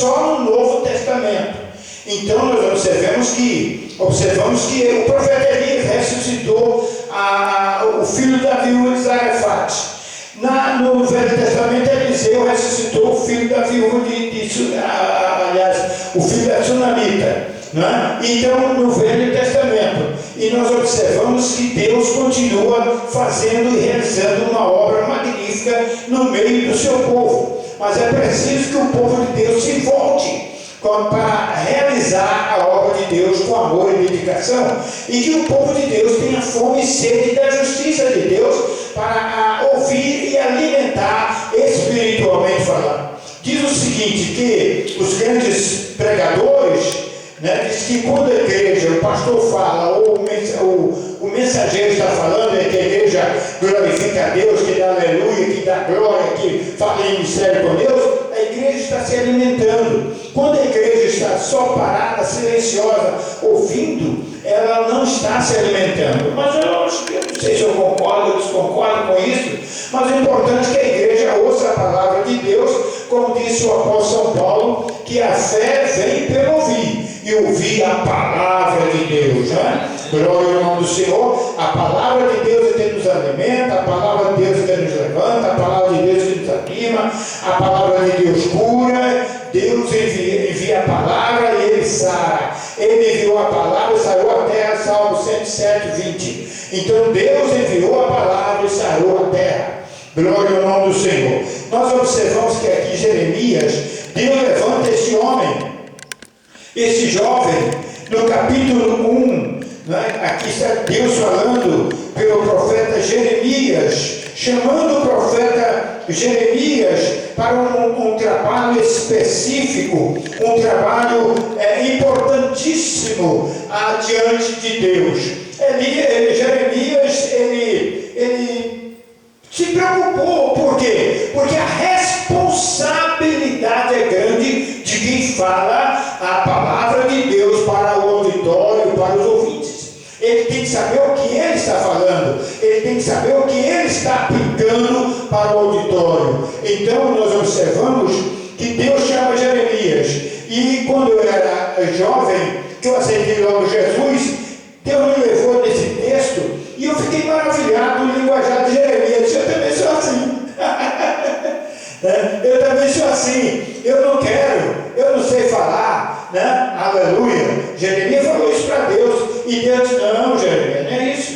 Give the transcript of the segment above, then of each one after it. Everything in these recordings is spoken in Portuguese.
só no Novo Testamento. Então nós observamos que o profeta Elias ressuscitou o filho da viúva de Zarefate. No Velho Testamento, Eliseu ressuscitou o filho da viúva o filho da Sunamita. Né? Então, no Velho Testamento, e nós observamos que Deus continua fazendo e realizando uma obra magnífica no meio do seu povo. Mas é preciso que o povo de Deus se volte para realizar a obra de Deus com amor e dedicação, e que o povo de Deus tenha fome e sede da justiça de Deus para ouvir e alimentar espiritualmente falando. Diz o seguinte, que os grandes pregadores, né, diz que quando a igreja, o pastor fala, ou o mensageiro está falando, é que a igreja glorifica a Deus, que dá aleluia, que dá glória, que fala em mistério com Deus, a igreja está se alimentando. Quando a igreja está só parada, silenciosa, ouvindo, ela não está se alimentando. Mas eu não sei se eu concordo ou desconcordo com isso, mas o importante é que a igreja ouça a palavra de Deus, como disse o apóstolo São Paulo, que a fé vem pelo ouvir, e ouvir a palavra de Deus, né? Glória ao nome do Senhor. A palavra de Deus é que nos alimenta, a palavra de Deus é que nos levanta, a palavra de Deus é que nos anima, a palavra de Deus cura. Deus envia a palavra e ele sara. Ele enviou a palavra e sarou a terra, Salmo 107, 20. Então Deus enviou a palavra e sarou a terra. Glória ao nome do Senhor. Nós observamos que aqui Jeremias, Deus levanta esse homem, esse jovem, no capítulo 1, né? Aqui está Deus falando pelo profeta Jeremias, chamando o profeta Jeremias para um trabalho específico, um trabalho importantíssimo diante de Deus. Jeremias, ele se preocupou. Por quê? Porque a responsabilidade é grande de quem fala a palavra de Deus para o auditório, para os ouvintes. Ele tem que saber o que ele está falando, ele tem que saber o que ele está aplicando para o auditório. Então nós observamos que Deus chama Jeremias, e quando eu era jovem, que eu aceitei logo Jesus, Deus me levou nesse texto, e eu fiquei maravilhado no linguajar de Jeremias. Eu também sou assim. Eu também sou assim. Eu não quero, eu não sei falar, né? Aleluia. Jeremias falou isso para Deus, e Deus disse: não, Jeremias, não é isso,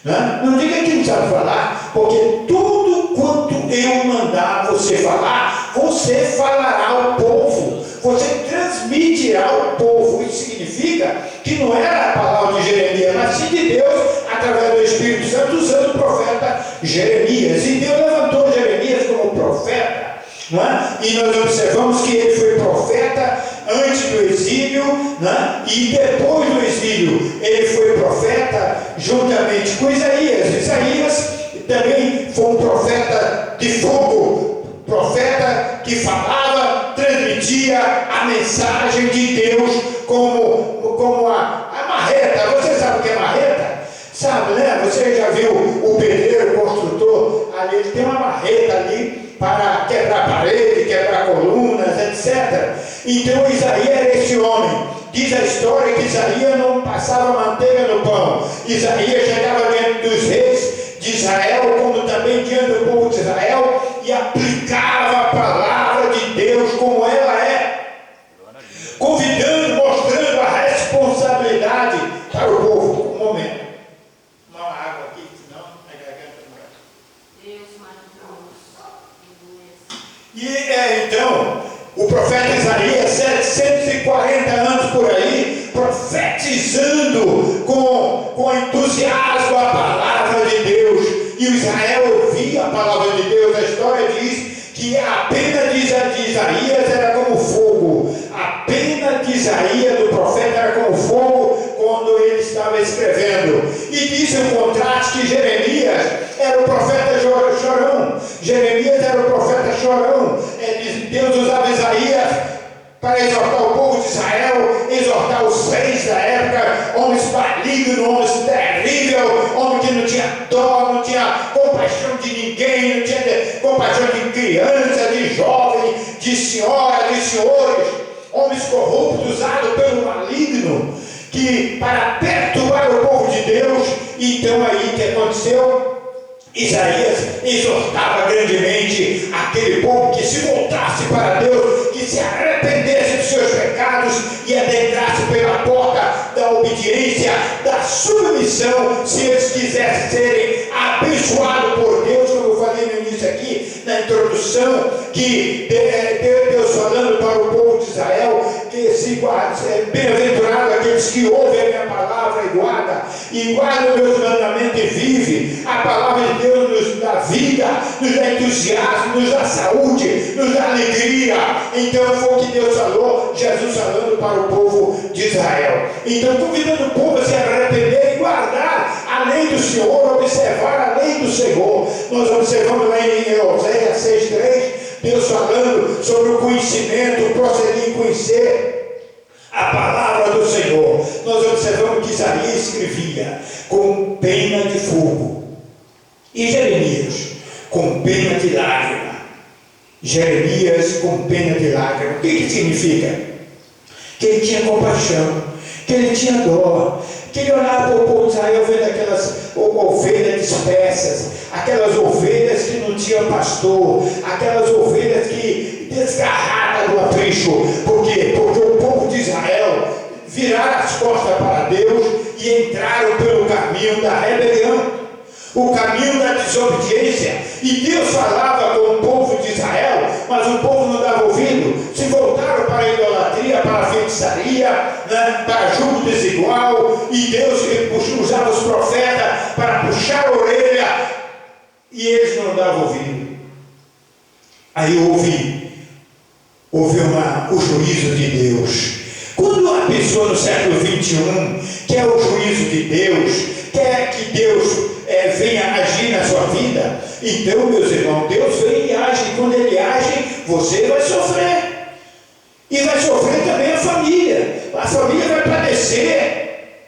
né? Não diga que não sabe falar, porque tudo quanto eu mandar você falar, você falará ao povo, você transmitirá ao povo. Isso significa que não era a palavra de Jeremias, mas sim de Deus, através do Espírito Santo, usando o profeta Jeremias. E Deus levantou Jeremias como profeta, não é? E nós observamos que ele foi profeta antes do exílio, né? E depois do exílio ele foi profeta juntamente com Isaías. Isaías também foi um profeta de fogo, profeta que falava, transmitia a mensagem de Deus como a marreta. Você sabe o que é marreta? Sabe, né? Você já viu o pedreiro, o construtor, ali ele tem uma marreta ali para quebrar parede, quebrar colunas, etc. Então Isaías era esse homem. Diz a história que Isaías não passava manteiga no pão. Isaías chegava diante dos reis de Israel, como também diante do povo de Israel, e aplicava a palavra de Deus como ela é, convidando, mostrando a responsabilidade para o povo. Um momento. Uma água aqui, senão a garganta não vai. Deus maravilhoso. E então, o profeta Isaías, 740 anos por aí, profetizando com entusiasmo a palavra de Deus, e o Israel ouvia a palavra de Deus. A história diz que a pena de Isaías era como fogo, a pena de Isaías, do profeta, era como fogo quando ele estava escrevendo. E diz o contraste que Jeremias era o profeta chorão. Jeremias era o profeta chorão. Deus usava Isaías para exortar o povo de Israel, exortar os reis da época, homens malignos, homens terríveis, homens que não tinha dó, não tinha compaixão de ninguém, não tinha compaixão de criança, de jovem, de senhora, de senhores. homens corruptos, usados pelo maligno, que para perturbar o povo de Deus. Então aí o que aconteceu? Isaías exortava grandemente aquele povo que se voltasse para Deus, que se arrependesse dos seus pecados e adentrasse pela porta da obediência, da submissão, se eles quisessem serem abençoados por Deus, como eu falei no início aqui, na introdução, que Deus falando para o povo de Israel, que se bem-aventurado aqueles que ouvem a minha palavra e guardam meus mandamentos e vivem. A palavra de Deus nos dá vida, nos dá entusiasmo, nos dá saúde, nos dá alegria. Então foi o que Deus falou, Jesus falando para o povo de Israel. Então convidando o povo a se arrepender e guardar a lei do Senhor, observar a lei do Senhor. Nós observamos lá em Oséias 6:3, Deus falando sobre o conhecimento, prosseguir em conhecer a palavra do Senhor. Nós observamos que Isaías escrevia com pena de fogo, e Jeremias com pena de lágrima. Jeremias com pena de lágrima. O que significa? Que ele tinha compaixão, que ele tinha dó, que ele olhava para o povo de Israel vendo aquelas ovelhas dispersas, aquelas ovelhas que não tinham pastor, aquelas ovelhas que desgarradas do aprisco. Por quê? Porque o povo de Israel viraram as costas para Deus e entraram pelo caminho da rebelião, o caminho da desobediência. E Deus falava com o povo de Israel, mas o povo não dava ouvido. Se voltaram para a idolatria, para a feitiçaria, né, para julgo desigual, e Deus usava os profetas para puxar a orelha, e eles não davam ouvido. Aí houve o juízo de Deus. Quando uma pessoa no século 21 quer o juízo de Deus, quer que Deus venha agir na sua vida, então, meus irmãos, Deus vem e age. E quando Ele age, você vai sofrer. E vai sofrer também a família. A família vai padecer,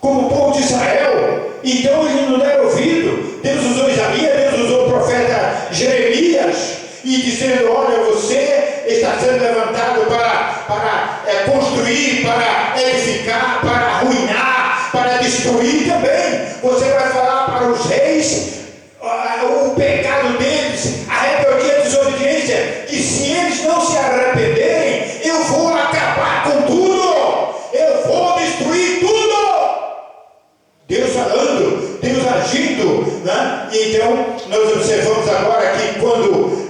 como o povo de Israel. Então eles não deram ouvido. Deus usou Isaías, Deus usou o profeta Jeremias, e dizendo: olha, você está sendo levantado para construir, para edificar, para arruinar, para destruir também. Você vai falar para os reis o pecado deles, a rebeldia e a desobediência, que se eles não se arrependerem, eu vou acabar com tudo, eu vou destruir tudo. Deus falando, Deus agindo, né? Então nós observamos agora que quando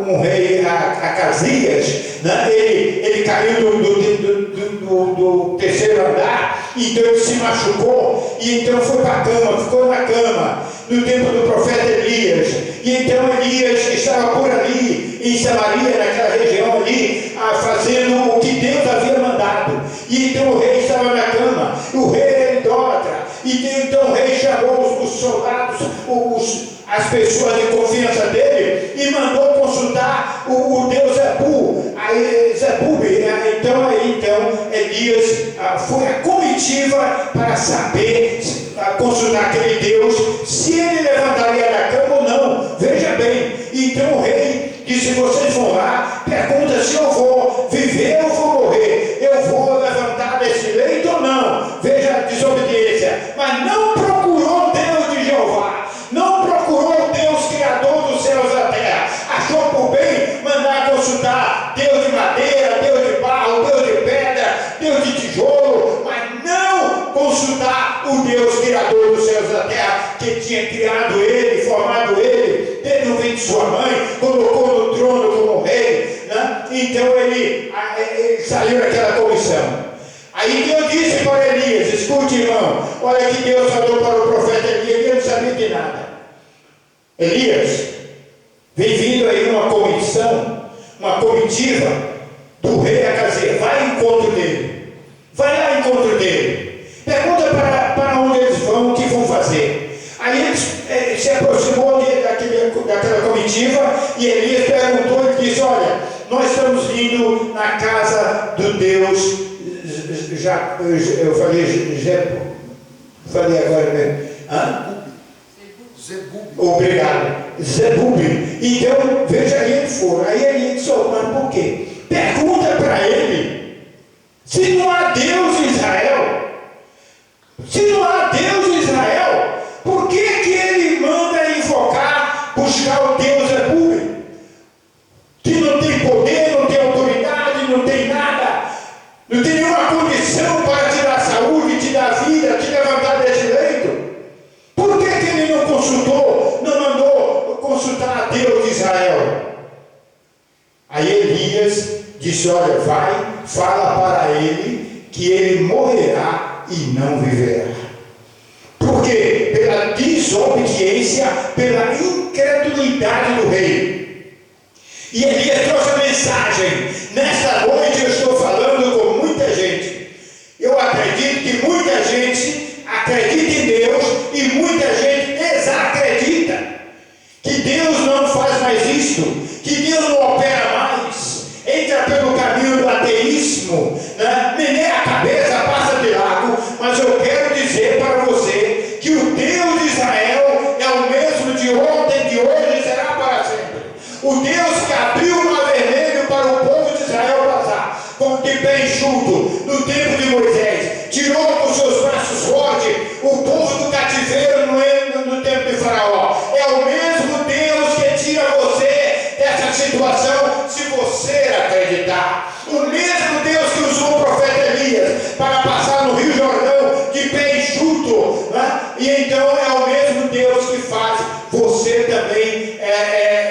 um rei Acasias, né? ele caiu do terceiro andar, então ele se machucou, e então foi para a cama, ficou na cama, no tempo do profeta Elias. E então Elias estava por ali, em Samaria, naquela região ali, fazendo o que Deus havia mandado. E então o rei estava na cama, o rei era idólatra, e então o rei chamou os soldados, as pessoas de confiança dele, e mandou consultar o deus Zebub. Então Elias foi a comitiva para saber, consultar aquele Deus, se ele levantaria da cama ou não. Veja bem, então o rei disse: vocês vão lá, pergunta se eu vou viver ou vou morrer, eu vou levantar desse leito ou não. Veja a desobediência. Mas não procurou Deus de Jeová, não procurou Deus Criador dos céus e da terra. Achou por bem mandar consultar Deus de madeira, Deus de barro, Deus de pedra, Deus de tijolo, mas não consultar o Deus Criador dos céus e da terra, que tinha criado ele, formado ele, desde o ventre de sua mãe, colocou no trono como rei, né? Então ele saiu daquela comissão. Aí Deus disse para Elias: escute, irmão, olha que Deus falou para o profeta Elias, ele não sabia de nada. Elias, vem vindo aí uma comissão, uma comitiva do rei Acasias, vai ao encontro dele, vai lá ao encontro dele, pergunta para onde eles vão, o que vão fazer. Aí ele se aproximou daquela comitiva, e Elias perguntou, ele disse: olha, nós estamos indo na casa do Deus, eu falei agora mesmo, Zebub. Obrigado. criado, Zebub. Então, veja, aí ele foi. Aí ele disse, mas por quê? Pergunta para ele, se não há Deus em Israel, se não há Deus em Israel, por que ele manda invocar, buscar o Deus Zebub? Que não tem poder, não tem autoridade, não tem nada, não tem nenhuma condição para te dar saúde, te dar vida, te levantar desse leito. Por que ele não consultou, não mandou consultar a Deus de Israel? Aí Elias disse, olha, vai, fala para ele que ele morrerá e não viverá. Por quê? Pela desobediência, pela incredulidade do rei. E Elias trouxe a mensagem. Nesta noite eu estou falando com muita gente. Eu acredito que muita gente acredita em Deus e muita gente desacredita. Que Deus não faz mais isto, que Deus não opera mais. Entra pelo caminho do ateísmo, né? Meneia a cabeça, passa de largo. Mas eu quero dizer para você que o Deus de Israel é o mesmo de ontem, de hoje e será para sempre. O Deus que abriu o mar vermelho para o povo de Israel passar, com de pé enxuto, no tempo de Moisés, tirou com seus braços fortes o povo do cativeiro no tempo de Faraó. É o mesmo Deus que tira você dessa situação, se você acreditar. O mesmo Deus que usou o profeta Elias para passar no Rio Jordão de pé enxuto, né? E então é o mesmo Deus que faz você também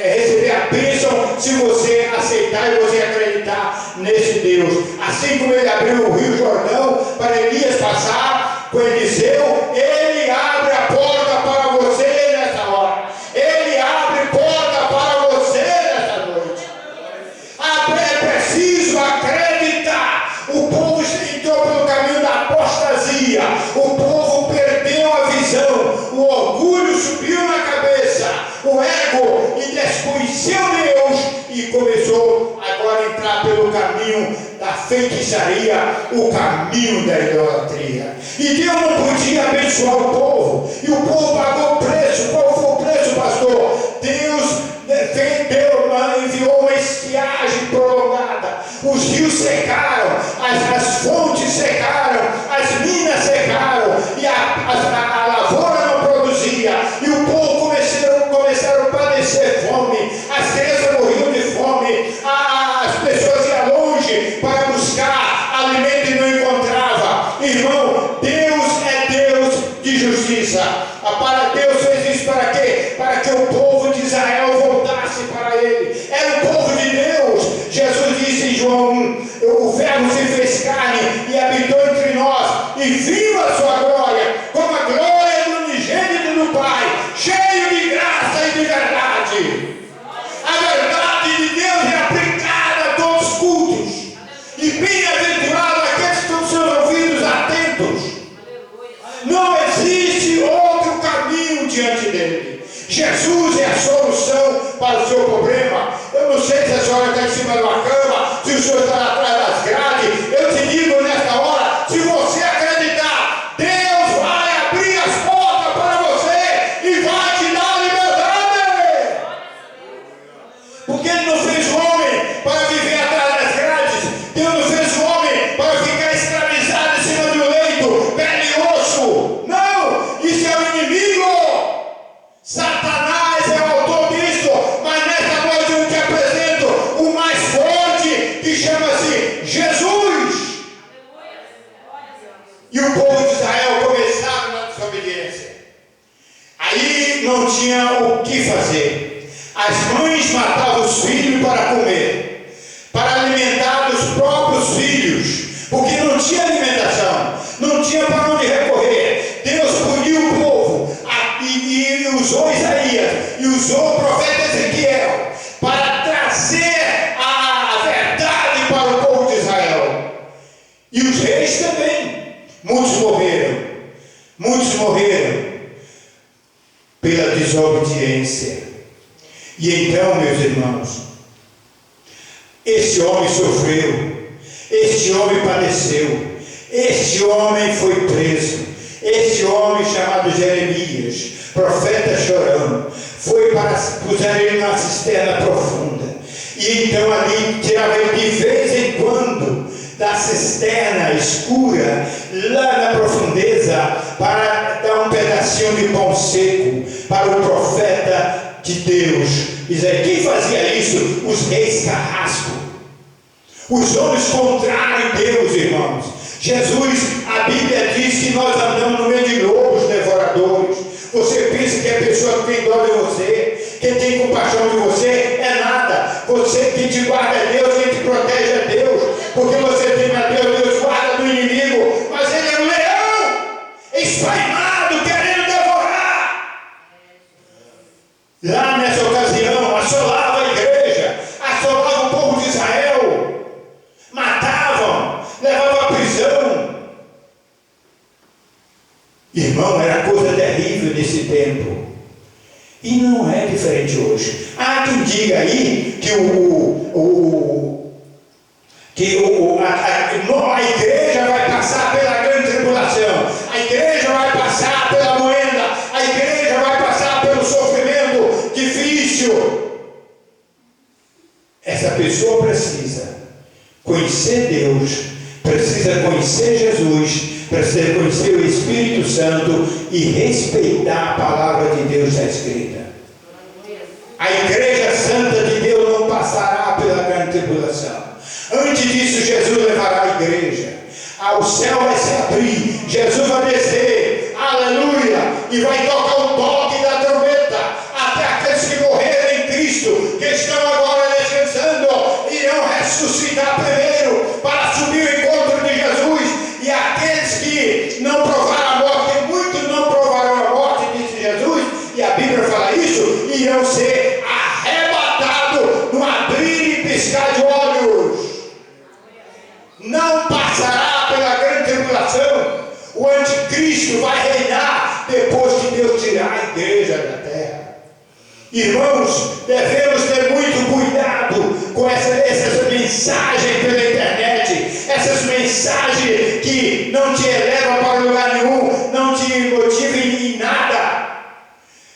receber a bênção, se você aceitar e você acreditar nesse Deus. Assim como ele abriu o Rio Jordão para Elias passar com Eliseu, ele abre a porta para você nessa hora. Ele abre porta para você nessa noite. É preciso acreditar. O povo entrou pelo caminho da apostasia. O povo perdeu a visão. O orgulho subiu na cabeça. O ego e desconheceu Deus e começou agora a entrar pelo caminho da feitiçaria, o caminho da idolatria. E Deus não podia abençoar o povo. E o povo pagou o preço. Qual foi o preço, pastor? Deus enviou uma estiagem prolongada. Os rios secaram, as fontes secaram, as minas secaram, e a lavoura não produzia, e o povo começaram a padecer fome, as crianças morriam de fome, as pessoas iam longe para buscar alimento e não encontrava. Irmão, Deus é Deus de justiça. Para Deus fez isso para quê? Para que o povo de Israel voltasse para ele. Era o povo de Deus. Jesus disse em João 1, o verbo se fez carne e habitou entre nós, e viu a sua glória, como a glória do unigênito do Pai, cheio de graça e de verdade. A verdade de Deus é aplicada a todos os cultos, e bem-aventurado aqueles que estão com seus ouvidos atentos. Não existe outro caminho diante dele. Jesus é a solução para o seu problema. Eu não sei se a senhora está em cima de uma cama, se o senhor está atrás das grades. Eu te digo nesta hora, se você acreditar, Deus vai abrir as portas para você e vai te dar liberdade. Porque Ele não fez o homem para viver atrás das grades. Deus não fez o homem para ficar escravizado em cima do leito, pele e osso. Não, isso é o inimigo. Satanás é o autor disso, mas nesta noite eu te apresento o mais forte, que chama-se Jesus. E o povo de Israel começaram na desobediência. Aí não tinha o que fazer. As mães matavam os filhos para comer, para alimentar os próprios filhos, porque não tinha alimentação, não tinha para onde recorrer. Deus puniu o povo e usou Isaías e usou o profeta Ezequiel para trazer a verdade para o povo de Israel. E os reis também. Muitos morreram pela desobediência. E então, meus irmãos, este homem sofreu, este homem padeceu, este homem foi preso, este homem chamado Jeremias, profeta chorão, foi para puser ele numa cisterna profunda. E então ali tirava ele de vez em quando da cisterna escura, lá na profundeza, para dar um pedacinho de pão seco para o profeta de Deus. Quem fazia isso? Os reis carrascos, os homens contrários a Deus, irmãos. Jesus, a Bíblia diz que nós andamos no meio de lobos devoradores. Você pensa que a pessoa que tem dó de você, que tem compaixão de você, é nada. Você, quem te guarda é Deus, quem te protege é Deus, porque você tem a Deus, Deus guarda do inimigo, mas ele é um leão esfaimado, querendo devorar. Lá nessa ocasião, assolava a igreja, assolava o povo de Israel, matavam, levavam à prisão. Irmão, era coisa terrível nesse tempo. E não é diferente hoje. Há quem diga aí que a igreja vai passar pela grande tribulação, a igreja vai passar pela moenda, a igreja vai passar pelo sofrimento difícil. Essa pessoa precisa conhecer Deus, precisa conhecer Jesus, precisa conhecer o Espírito Santo e respeitar a palavra de Deus já escrita. A igreja santa de Deus não passará pela grande tribulação. Antes disso, Jesus levará a igreja. O céu vai se abrir, Jesus vai descer, aleluia, e vai tocar o toque da trombeta. Até aqueles que morreram em Cristo, que estão agora descansando, irão ressuscitar primeiro para subir ao encontro de Jesus. E aqueles que não provaram a morte, muitos não provarão a morte, disse Jesus, e a Bíblia fala isso, irão ser arrebatados no abrir e piscar de olhos. Não passará pela grande tribulação. O anticristo vai reinar depois que Deus tirar a igreja da terra. Irmãos, devemos ter muito cuidado com essas mensagens pela internet, essas mensagens que não te elevam para lugar nenhum, não te motivam em nada.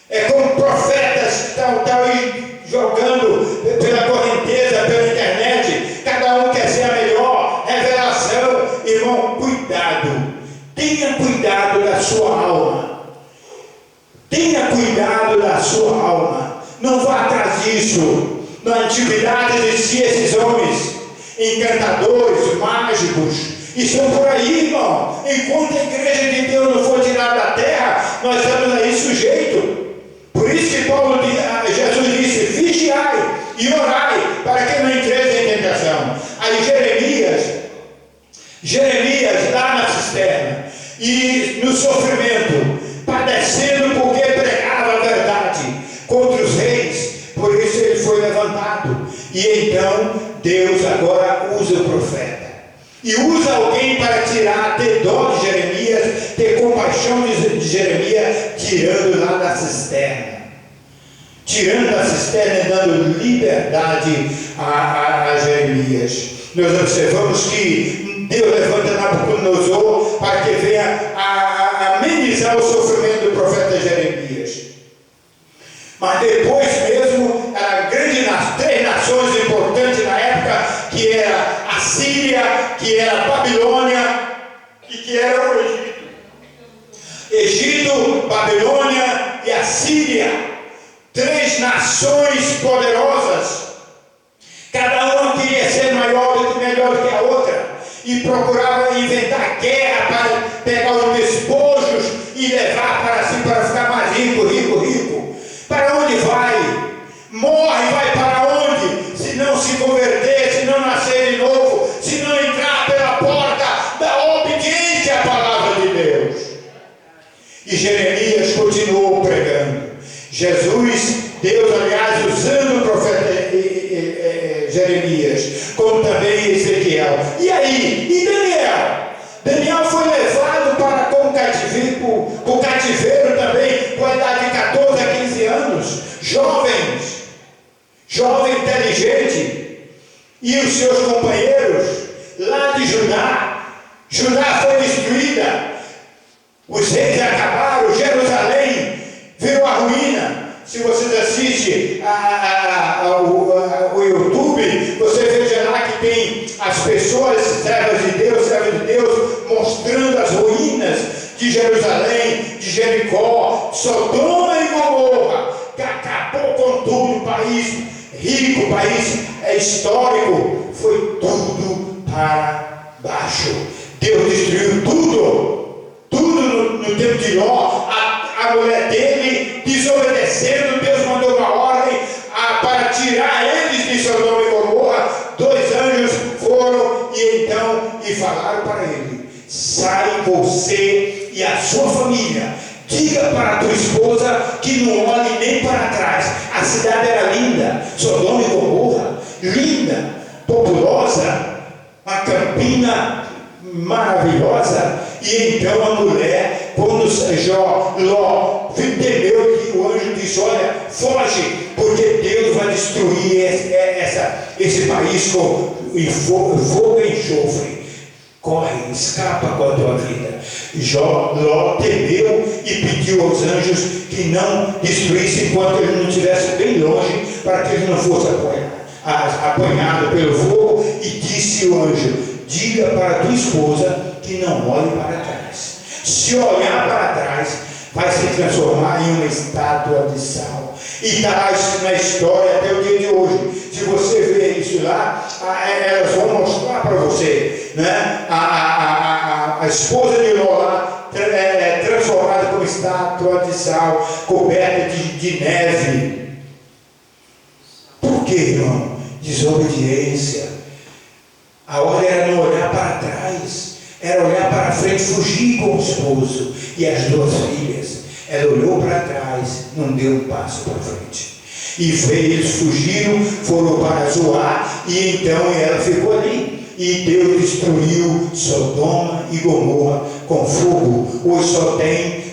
É como profetas que estão aí jogando pela correnteza, pela internet, cada um quer ser a melhor revelação. Irmão, cuidado, tenha cuidado da sua alma, tenha cuidado da sua alma, não vá atrás disso. Na antiguidade existiam esses homens, encantadores, mágicos, estão por aí, irmão. Enquanto a igreja de Deus não for tirada da terra, nós estamos aí sujeitos. Por isso que Jesus disse: vigiai e orai, para que não entreis em tentação. Aí Jeremias lá na cisterna, e no sofrimento, padecendo porque pregava a verdade contra os reis, por isso ele foi levantado. E então Deus agora usa o profeta, e usa alguém para ter dó de Jeremias, ter compaixão de Jeremias, tirando lá da cisterna, tirando da cisterna e dando liberdade a Jeremias. Nós observamos que Deus levanta Nabucodonosor para que venha a amenizar o sofrimento do profeta Jeremias. Mas depois mesmo, três nações importantes na época, que era a Síria, que era a Babilônia e que era o Egito. Egito, Babilônia e a Síria, três nações poderosas. Cada uma queria ser melhor do que a outra, e procurava inventar guerra para pegar os despojos e levar para si, para ficar mais rico. Para onde vai? Morre, vai para onde? Se não se converter, se não nascer de novo, se não entrar pela porta da obediência à palavra de Deus. E Jeremias continuou pregando. Deus, aliás, usando o profeta Jeremias, como também Ezequiel. E aí? E Daniel? Daniel foi levado para o cativeiro também, com a idade de 14 a 15 anos, jovem inteligente, e os seus companheiros lá de Judá foi destruída, os reis acabaram, Jerusalém virou a ruína, Se você assiste o YouTube, você veja lá que tem as pessoas, servos de Deus, mostrando as ruínas de Jerusalém, de Jericó, Sodoma e Gomorra, que acabou com tudo. País rico, país histórico, foi tudo para baixo. Deus destruiu tudo no tempo de Ló. A mulher dele desobedecendo, Deus mandou uma ordem para tirar eles de Sodoma e Gomorra. 2 anjos foram e falaram para ele: sai você e a sua família, diga para a tua esposa que não olhe nem para trás. A cidade era linda, Sodoma e Gomorra, linda, populosa, uma campina maravilhosa. E então a mulher, quando Ló temeu, que o anjo disse: olha, foge, porque Deus vai destruir esse país com fogo e enxofre. Corre, escapa com a tua vida. Ló temeu e pediu aos anjos que não destruíssem enquanto ele não estivesse bem longe, para que ele não fosse apanhado pelo fogo. E disse o anjo: diga para a tua esposa que não olhe para trás. Se olhar para trás, vai se transformar em uma estátua de sal. E está na história até o dia de hoje. Se você ver isso lá, elas vão mostrar para você, né? A esposa de Ló lá, transformada como estátua de sal, coberta de neve. Por que, irmão? Desobediência. A ordem era não olhar para trás, era olhar para frente, fugir com o esposo e as 2 filhas. Ela olhou para trás, não deu um passo para frente. E eles fugiram, foram para Zoar, e então ela ficou ali. E Deus destruiu Sodoma e Gomorra com fogo. Hoje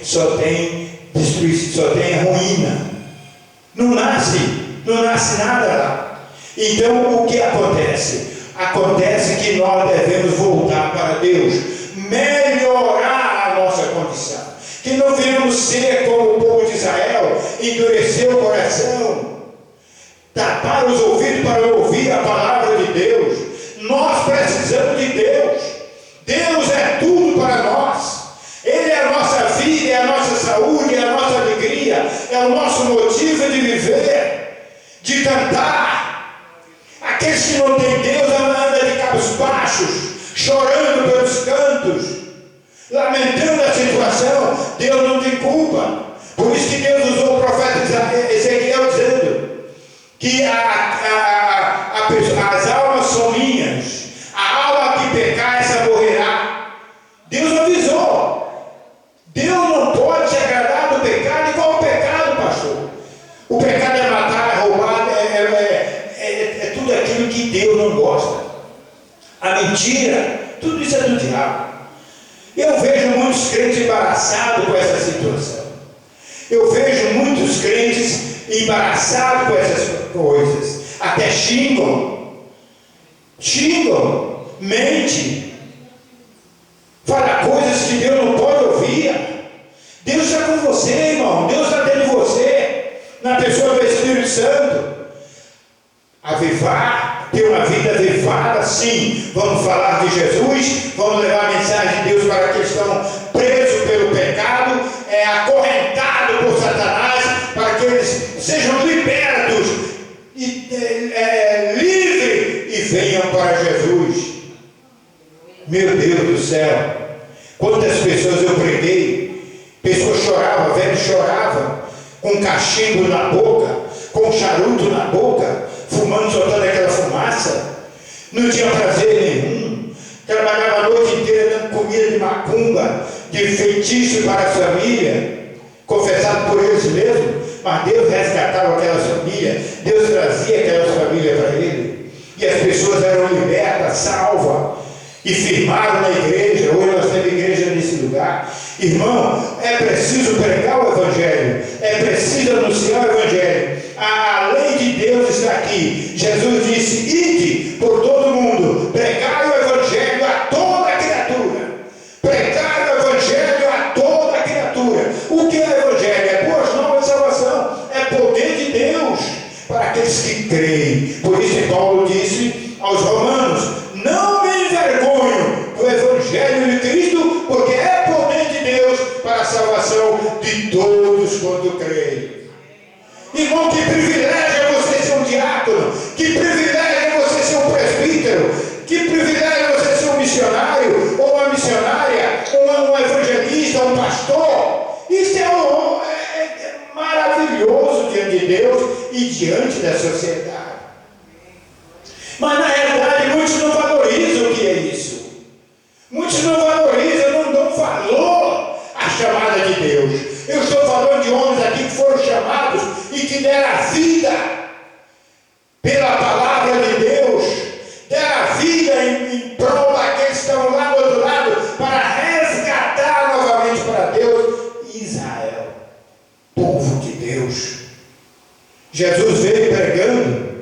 só tem destruição, só tem ruína. Não nasce nada lá. Então o que acontece? Acontece que nós devemos voltar para Deus, melhorar a nossa condição. Que não venhamos ser como o povo de Israel, endurecer o coração, tapar os ouvidos para ouvir a palavra de Deus. Nós precisamos de Deus. Deus é tudo para nós. Ele é a nossa vida, é a nossa saúde, é a nossa alegria, é o nosso motivo de viver, de cantar. Aqueles que não têm Deus andam de cabos baixos, chorando pelos cantos, lamentando a situação. Deus não tem culpa. Por isso que Deus usou o profeta Ezequiel dizendo que as almas são minhas, a alma que pecar, essa morrerá. Deus avisou. Deus não pode se agradar do pecado. E qual o pecado, pastor? O pecado é matar, é roubar, é tudo aquilo que Deus não gosta. A mentira, tudo isso é do diabo. Eu vejo muitos crentes embaraçados com essa situação. Eu vejo muitos crentes embaraçados com essas coisas. Até xingam, mente, fala coisas que Deus não pode ouvir. Deus está com você, irmão. Deus está dentro de você, na pessoa do Espírito Santo. Avivar, ter uma vida avivada, sim. Vamos falar de Jesus, vamos levar a mensagem de Deus para aqueles que estão presos pelo pecado, acorrentados por Satanás, para que eles sejam libertos e livres e venham para Jesus. Meu Deus do céu, quantas pessoas eu preguei, pessoas choravam, velhos choravam, com cachimbo na boca, com charuto na boca, fumando, soltando aquela fumaça, não tinha prazer nenhum, trabalhava a noite inteira dando comida de macumba, de feitiço para a família, confessado por eles mesmos, mas Deus resgatava aquelas famílias, Deus trazia aquelas famílias para ele, e as pessoas eram libertas, salvas, e firmaram na igreja. Hoje nós temos igreja nesse lugar. Irmão, é preciso pregar o Evangelho, é preciso anunciar o Evangelho. A lei de Deus está aqui. Jesus disse: ide por todo mundo, pregai o Evangelho a toda criatura. Pregai o Evangelho a toda criatura. O que é o Evangelho? É boas novas de salvação, é poder aqueles que creem. Por isso Paulo disse aos romanos: não me envergonho do Evangelho de Cristo, porque é poder de Deus para a salvação de todos quanto creem. Irmão, que privilégio é você ser um diácono, que privilégio é você ser um presbítero, que privilégio é você ser um missionário, ou uma missionária, um evangelista, um pastor. Isso é maravilhoso diante de Deus e diante da sociedade. Mas na realidade muitos não valorizam o que é isso. Muitos não valorizam, não dão valor à chamada de Deus. Eu estou falando de homens aqui que foram chamados e que deram a vida pela palavra de Deus, deram a vida em prol daqueles que estão lá do outro lado, para resgatar novamente para Deus Israel, povo de Deus. Jesus veio pregando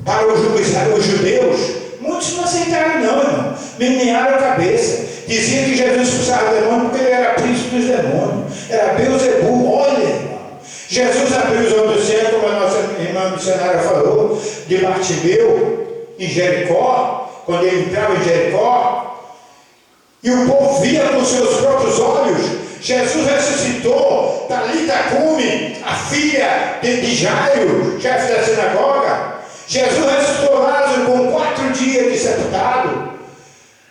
para os judeus. Muitos não aceitaram não, irmão. Menearam a cabeça. Diziam que Jesus expulsava demônio porque ele era príncipe dos demônios. Era Beelzebub. Olha, irmão. Jesus abriu os olhos do céu, como a nossa irmã missionária falou, de Bartimeu, em Jericó, quando ele entrava em Jericó, e o povo via com seus próprios olhos. Jesus ressuscitou Talita Cumi, a filha de Jairo, chefe da sinagoga. Jesus ressuscitou Lázaro com 4 dias de sepultado.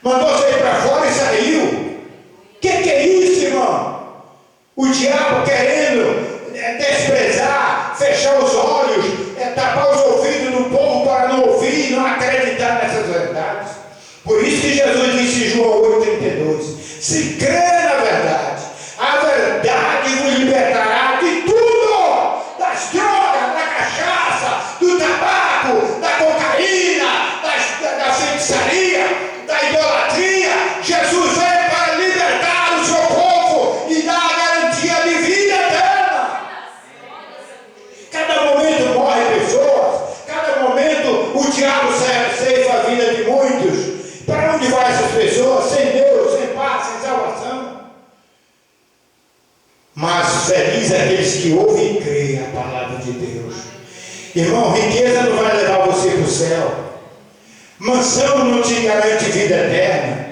Mandou sair para fora e saiu. O que é isso, irmão? O diabo querendo desprezar, fechar os olhos, tapar os ouvidos do povo para não ouvir e não acreditar nessas verdades. Por isso que Jesus disse em João 8,32: se crê na verdade, a verdade vos libertará de tudo, das drogas, da cachaça, do tabaco, da cocaína, da feitiçaria, da idolatria. Jesus veio para libertar o seu povo e dar a garantia de vida eterna. Cada momento morre pessoas, cada momento o diabo ceifa a vida de muitos. Para onde vai essas pessoas? Sem Deus, sem paz, sem salvação. Mas feliz é aqueles que ouvem e creem a palavra de Deus. Irmão, riqueza não vai levar você para o céu. Mansão não te garante vida eterna.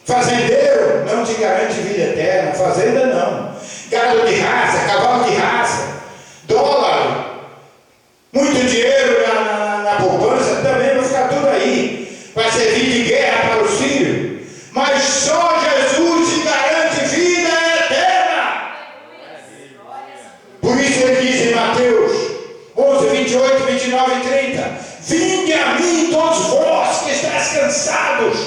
Fazendeiro não te garante vida eterna. Fazenda não. Gado de raça, cavalo de raça, dólar, muito dinheiro na poupança, também vai ficar tudo aí. Vai servir de guerra para os filhos. Mas só Jesus te garante vida eterna. Por isso ele diz em Mateus 11, 28, 29 e 30: vinde a mim todos vós que estáis cansados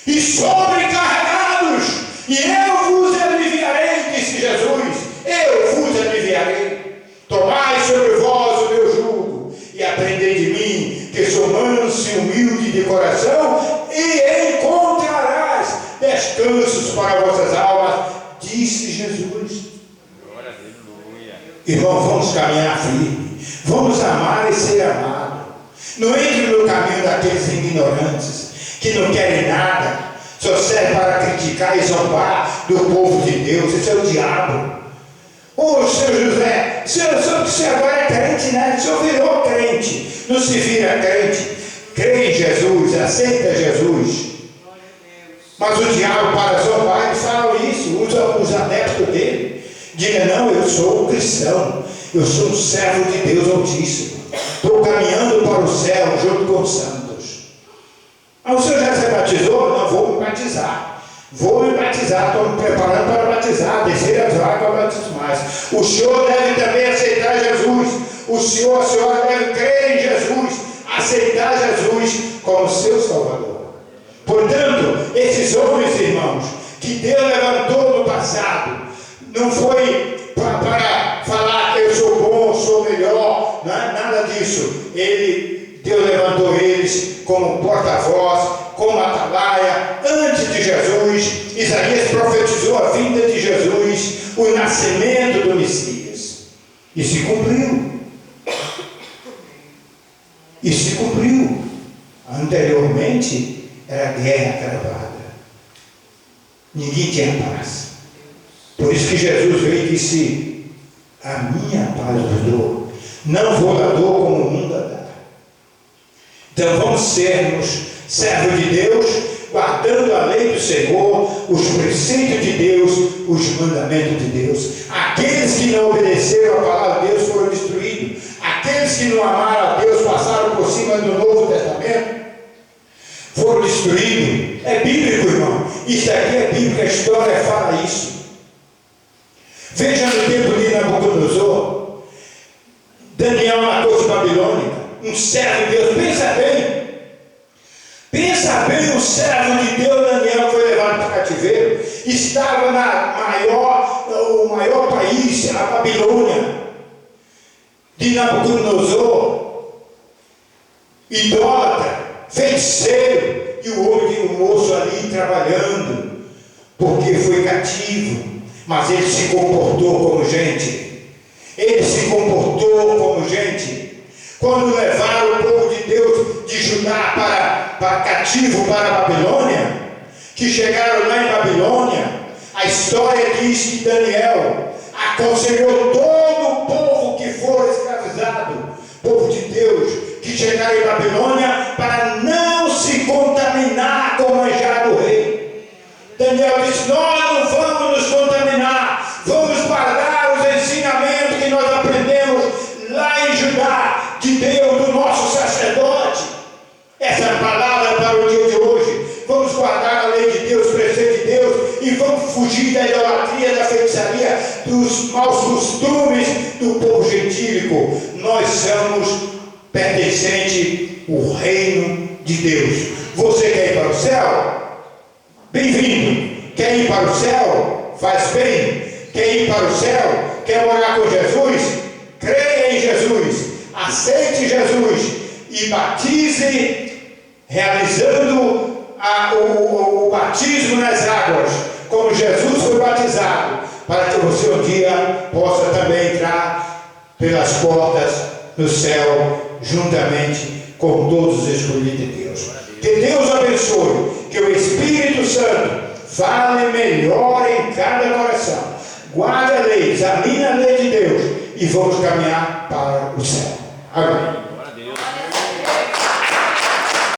e sobrecarregados, e eu vos aliviarei, disse Jesus. Eu vos aliviarei. Tomai sobre vós o meu jugo e aprendei de mim, que sou manso e humilde de coração, e encontrarás descansos para vossas almas, disse Jesus. Irmão, vamos caminhar firme, vamos amar e ser amado. Não entre no caminho daqueles ignorantes que não querem nada, só serve para criticar e zombar do povo de Deus. Esse é o diabo. Ô seu José, você agora é crente, né? O senhor virou crente, não se vira crente. Crê em Jesus, aceita Jesus. Mas o diabo, para zombar, ele fala isso, usa os adeptos dele. Diga: não, eu sou um cristão, eu sou um servo de Deus Altíssimo, estou caminhando para o céu junto com os santos. Ah, o senhor já se batizou? Não, vou me batizar. Vou me batizar, estou me preparando para batizar, descer as águas batismais. O senhor deve também aceitar Jesus. O senhor, a senhora deve crer em Jesus, aceitar Jesus como seu Salvador. Portanto, esses homens, irmãos, que Deus levantou no passado, não foi para falar que eu sou bom, sou melhor, não é nada disso. Deus levantou eles como porta-voz, como atalaia, antes de Jesus. Isaías profetizou a vinda de Jesus, o nascimento do Messias. E se cumpriu. E se cumpriu. Anteriormente era guerra travada. Ninguém tinha paz. Por isso que Jesus veio e disse: a minha paz vos dou, não vou dar como o mundo dá. Então vamos sermos servos de Deus, guardando a lei do Senhor, os preceitos de Deus, os mandamentos de Deus. Aqueles que não obedeceram a palavra de Deus foram destruídos. Aqueles que não amaram a Deus, passaram por cima do Novo Testamento, foram destruídos. É bíblico, irmão. Isso aqui é bíblico, a história fala isso. Veja no tempo de Nabucodonosor, Daniel na corte babilônica, um servo de Deus. Pensa bem, o servo de Deus, Daniel, foi levado para o cativeiro, estava no maior país, a Babilônia, de Nabucodonosor, idólatra, feiticeiro, e o moço ali trabalhando, porque foi cativo, mas ele se comportou como gente. Ele se comportou como gente. Quando levaram o povo de Deus de Judá para cativo para a Babilônia, que chegaram lá em Babilônia, a história diz que Daniel aconselhou todo o povo que for escravizado, povo de Deus, que chegaram em Babilônia, para não se contaminar com o manjar do rei. Daniel disse: nós não vamos nos contaminar, vamos guardar os ensinamentos que nós aprendemos lá em Judá, de Deus, do nosso sacerdote. Essa palavra para o dia de hoje. Vamos guardar a lei de Deus, o preceito de Deus, e vamos fugir da idolatria, da feitiçaria, dos maus costumes do povo gentílico. Nós somos pertencentes ao reino de Deus. Você quer ir para o céu? Bem-vindo. Quer ir para o céu? Faz bem. Quer ir para o céu? Quer morar com Jesus? Creia em Jesus. Aceite Jesus e batize, realizando o batismo nas águas, como Jesus foi batizado, para que você um dia possa também entrar pelas portas do céu, juntamente com todos os escolhidos de Deus. Que Deus abençoe, que o Espírito Santo fale melhor em cada coração. Guarde a lei, examine a lei de Deus e vamos caminhar para o céu. Amém.